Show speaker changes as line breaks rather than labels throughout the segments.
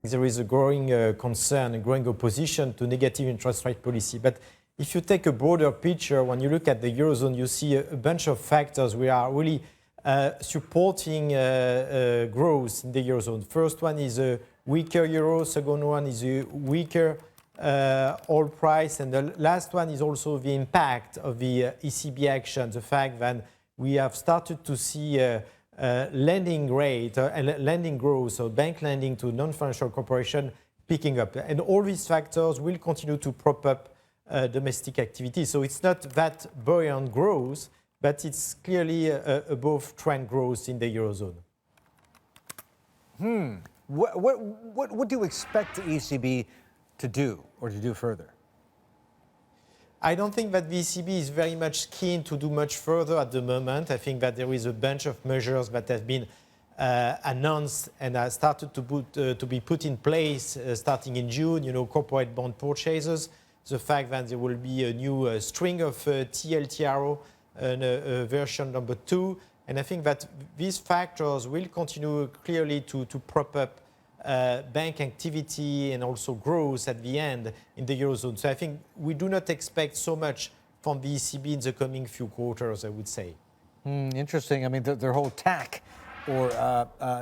there is a growing concern, a growing opposition to negative interest rate policy. But if you take a broader picture, when you look at the Eurozone, you see a bunch of factors we are really supporting growth in the Eurozone. First one is a weaker euro, second one is a weaker oil price, and the last one is also the impact of the ECB action, the fact that we have started to see lending rate and lending growth, so bank lending to non-financial corporation picking up. And all these factors will continue to prop up domestic activity. So it's not that buoyant growth, but it's clearly above trend growth in the Eurozone.
What do you expect the ECB to do or to do further?
I don't think that the ECB is very much keen to do much further at the moment. I think that there is a bunch of measures that have been announced and are started to be put in place starting in June. You know, corporate bond purchases, the fact that there will be a new string of TLTRO, version number 2. And I think that these factors will continue clearly to prop up bank activity and also growth at the end in the Eurozone. So I think we do not expect so much from the ECB in the coming few quarters, I would say.
Interesting. I mean, their whole tack or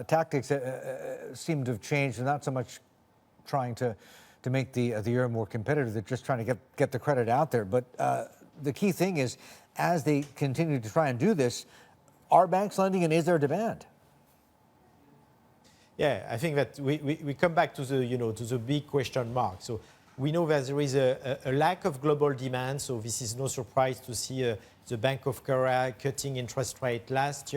tactics seem to have changed. They're not so much trying to make the euro more competitive. They're just trying to get the credit out there. But the key thing is, as they continue to try and do this, are banks lending and is there demand?
Yeah, I think that we come back to the, to the big question mark. So we know that there is a lack of global demand. So this is no surprise to see the Bank of Korea cutting interest rate last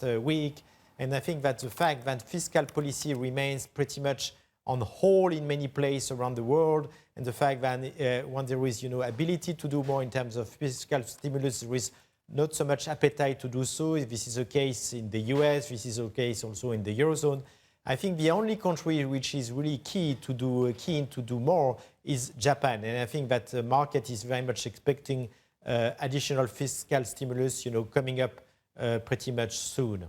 week. And I think that the fact that fiscal policy remains pretty much on hold in many places around the world, and the fact that when there is, ability to do more in terms of fiscal stimulus, there is not so much appetite to do so. This is the case in the US. This is the case also in the Eurozone. I think the only country which is really keen to do more is Japan, and I think that the market is very much expecting additional fiscal stimulus, coming up pretty much soon.